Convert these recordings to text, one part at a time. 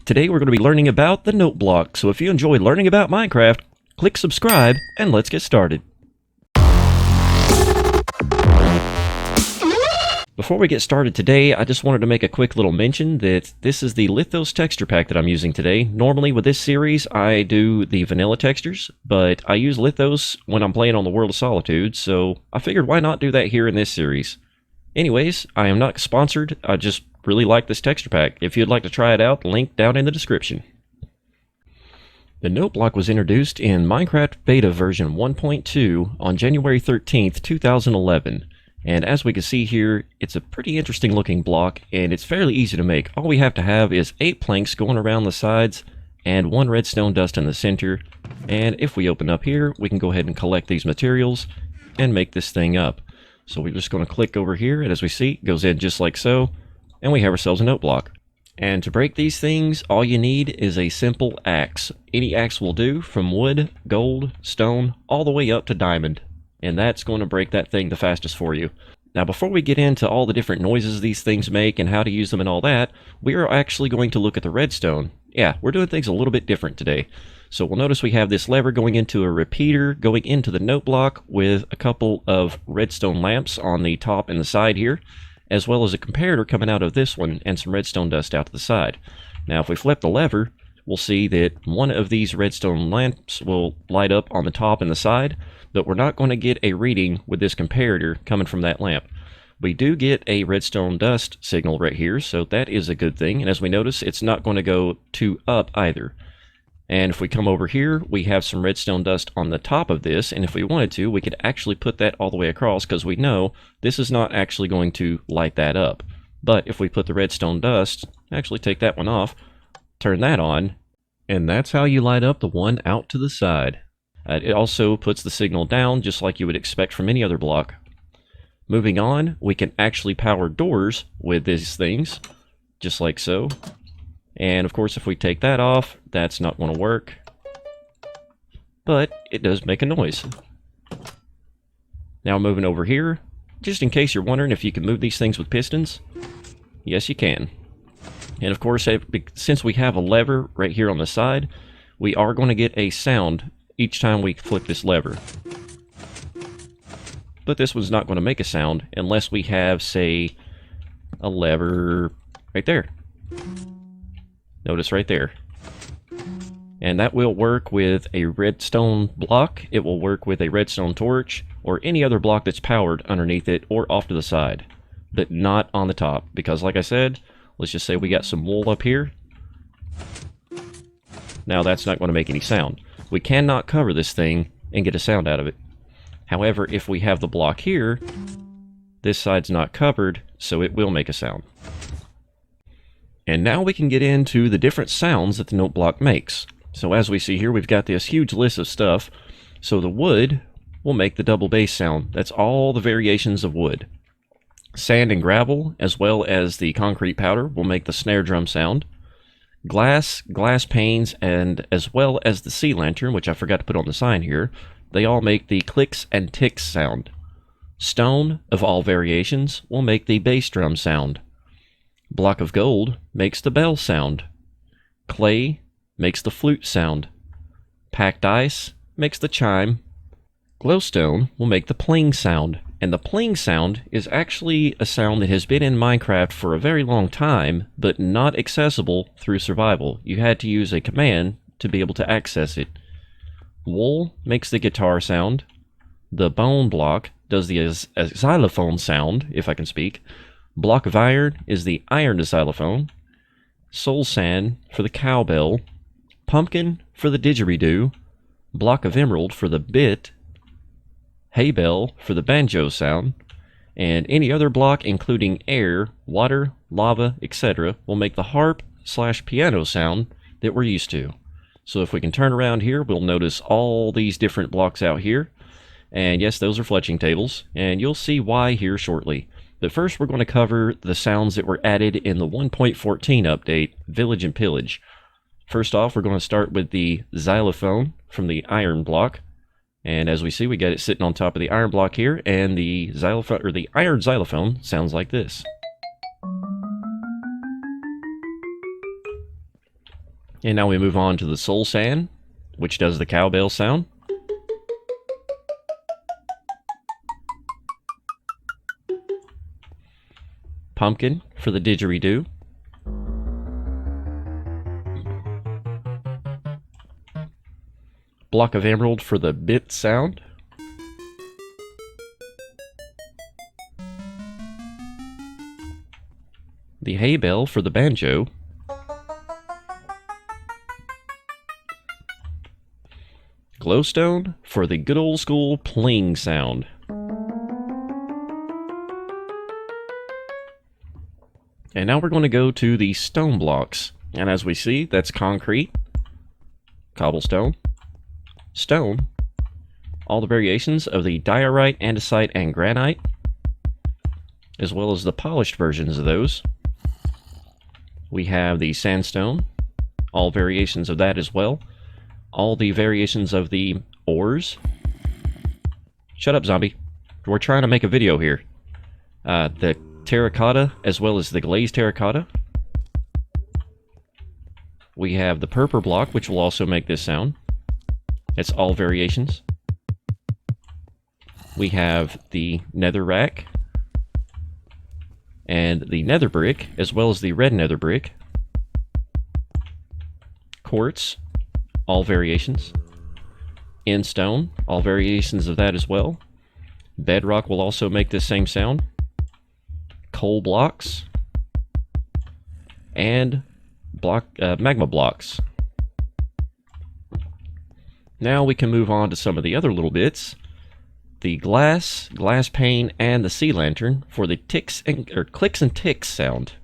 Today we're going to be learning about the note block, so if you enjoy learning about Minecraft, click subscribe and let's get started. Before we get started today, I just wanted to make a quick little mention that this is the Lithos texture pack that I'm using today. Normally with this series I do the vanilla textures, but I use Lithos when I'm playing on the World of Solitude, so I figured why not do that here in this series. Anyways, I am not sponsored, I just really like this texture pack. If you'd like to try it out, link down in the description. The note block was introduced in Minecraft Beta version 1.2 on January 13th, 2011. And as we can see here, it's a pretty interesting looking block, and it's fairly easy to make. All we have to have is 8 planks going around the sides, and 1 redstone dust in the center. And if we open up here, we can go ahead and collect these materials, and make this thing up. So we're just going to click over here, and as we see, it goes in just like so, and we have ourselves a note block. And to break these things, all you need is a simple axe. Any axe will do, from wood, gold, stone, all the way up to diamond. And that's going to break that thing the fastest for you. Now before we get into all the different noises these things make and how to use them and all that, we are actually going to look at the redstone. Yeah, we're doing things a little bit different today. So we'll notice we have this lever going into a repeater going into the note block with a couple of redstone lamps on the top and the side here, as well as a comparator coming out of this one and some redstone dust out to the side. Now if we flip the lever, we'll see that one of these redstone lamps will light up on the top and the side, but we're not going to get a reading with this comparator coming from that lamp. We do get a redstone dust signal right here, so that is a good thing, and as we notice, it's not going to go too up either. And if we come over here, we have some redstone dust on the top of this, and if we wanted to, we could actually put that all the way across, because we know this is not actually going to light that up. But if we put the redstone dust, actually take that one off, turn that on, and that's how you light up the one out to the side. It also puts the signal down just like you would expect from any other block. Moving on, we can actually power doors with these things, just like so. And of course if we take that off, that's not going to work. But it does make a noise. Now moving over here, just in case you're wondering if you can move these things with pistons, yes you can. And of course, since we have a lever right here on the side, we are going to get a sound each time we flip this lever. But this one's not going to make a sound unless we have, say, a lever right there. Notice right there. And that will work with a redstone block, it will work with a redstone torch, or any other block that's powered underneath it or off to the side. But not on the top, because like I said, let's just say we got some wool up here. Now that's not going to make any sound. We cannot cover this thing and get a sound out of it. However, if we have the block here, this side's not covered, so it will make a sound. And now we can get into the different sounds that the note block makes. So as we see here, we've got this huge list of stuff. So the wood will make the double bass sound. That's all the variations of wood. Sand and gravel, as well as the concrete powder, will make the snare drum sound. Glass panes, and as well as the sea lantern, which I forgot to put on the sign here, they all make the clicks and ticks sound. Stone, of all variations, will make the bass drum sound. Block of gold makes the bell sound. Clay makes the flute sound. Packed ice makes the chime. Glowstone will make the pling sound. And the pling sound is actually a sound that has been in Minecraft for a very long time, but not accessible through survival. You had to use a command to be able to access it. Wool makes the guitar sound. The bone block does the xylophone sound, if I can speak. Block of iron is the iron xylophone. Soul sand for the cowbell. Pumpkin for the didgeridoo. Block of emerald for the bit. Hay bell for the banjo sound, and any other block including air, water, lava, etc. will make the harp/piano sound that we're used to. So if we can turn around here, we'll notice all these different blocks out here. And yes, those are fletching tables, and you'll see why here shortly. But first we're going to cover the sounds that were added in the 1.14 update, Village and Pillage. First off, we're going to start with the xylophone from the iron block. And as we see, we got it sitting on top of the iron block here, and the xylophone, or the iron xylophone, sounds like this. And now we move on to the soul sand, which does the cowbell sound. Pumpkin for the didgeridoo. Block of emerald for the bit sound. The hay bell for the banjo. Glowstone for the good old school pling sound. And now we're going to go to the stone blocks. And as we see, that's concrete, cobblestone, stone, all the variations of the diorite, andesite, and granite, as well as the polished versions of those. We have the sandstone, all variations of that as well. All the variations of the ores. Shut up, zombie. We're trying to make a video here. The terracotta, as well as the glazed terracotta. We have the purple block, which will also make this sound. It's all variations. We have the netherrack, and the nether brick, as well as the red nether brick. Quartz, all variations. Endstone, all variations of that as well. Bedrock will also make this same sound. Coal blocks. And magma blocks. Now we can move on to some of the other little bits. The glass pane, and the sea lantern for the clicks and ticks sound.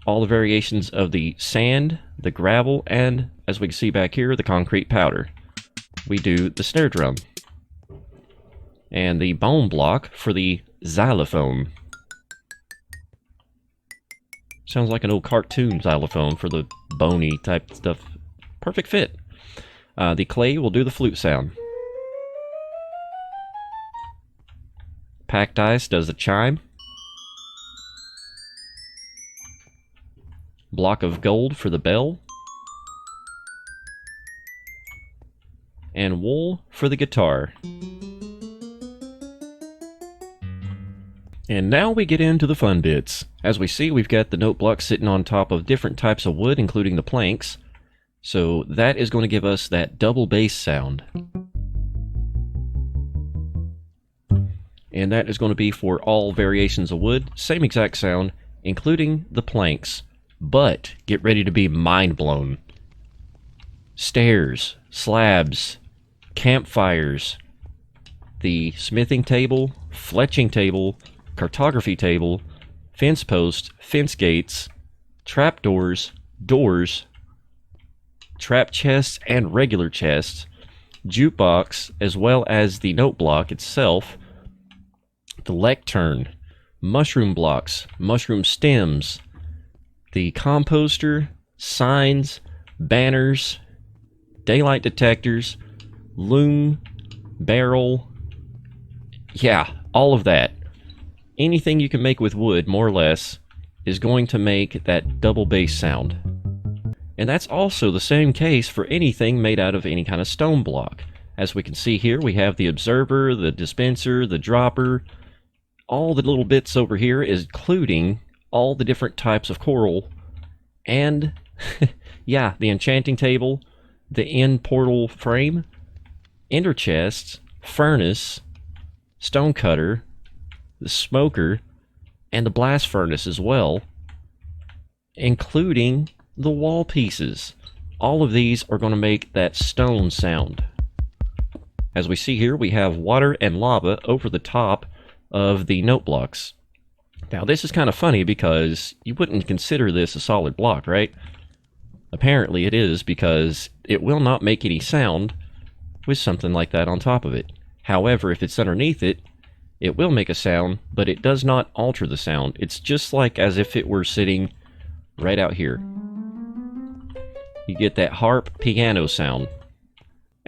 All the variations of the sand, the gravel, and, as we can see back here, the concrete powder. We do the snare drum. And the bone block for the xylophone. Sounds like an old cartoon xylophone for the bony type stuff. Perfect fit. The clay will do the flute sound. Packed ice does the chime. Block of gold for the bell. And wool for the guitar. And now we get into the fun bits. As we see, we've got the note block sitting on top of different types of wood, including the planks. So that is going to give us that double bass sound. And that is going to be for all variations of wood, same exact sound, including the planks. But get ready to be mind blown. Stairs, slabs, campfires, the smithing table, fletching table, cartography table, fence posts, fence gates, trapdoors, doors, trap chests and regular chests, jukebox, as well as the note block itself, the lectern, mushroom blocks, mushroom stems, the composter, signs, banners, daylight detectors, loom, barrel, yeah, all of that. Anything you can make with wood, more or less, is going to make that double bass sound. And that's also the same case for anything made out of any kind of stone block. As we can see here, we have the observer, the dispenser, the dropper, all the little bits over here, including all the different types of coral, and yeah, the enchanting table, the end portal frame, ender chests, furnace, stone cutter, the smoker, and the blast furnace as well, including the wall pieces. All of these are going to make that stone sound. As we see here, we have water and lava over the top of the note blocks. Now this is kind of funny because you wouldn't consider this a solid block, right? Apparently it is, because it will not make any sound with something like that on top of it. However, if it's underneath it, it will make a sound, but it does not alter the sound. It's just like as if it were sitting right out here. You get that harp piano sound.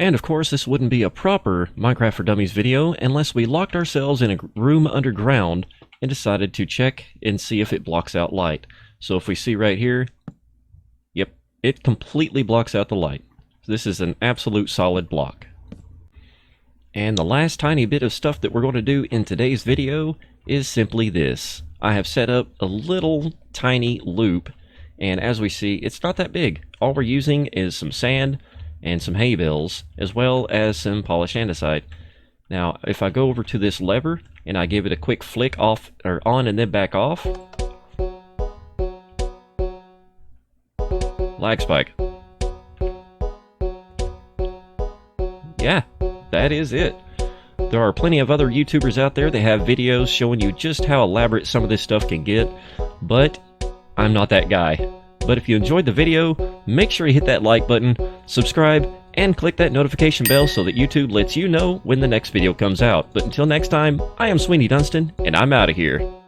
And of course, this wouldn't be a proper Minecraft for Dummies video unless we locked ourselves in a room underground and decided to check and see if it blocks out light. So if we see right here, yep, it completely blocks out the light. This is an absolute solid block. And the last tiny bit of stuff that we're going to do in today's video is simply this. I have set up a little tiny loop, and as we see, it's not that big. All we're using is some sand and some hay bales, as well as some polished andesite. Now, if I go over to this lever and I give it a quick flick off or on and then back off, lag spike. Yeah, that is it. There are plenty of other YouTubers out there that have videos showing you just how elaborate some of this stuff can get, but I'm not that guy. But if you enjoyed the video, make sure you hit that like button, subscribe, and click that notification bell so that YouTube lets you know when the next video comes out. But until next time, I am Sweeney Dunston, and I'm out of here.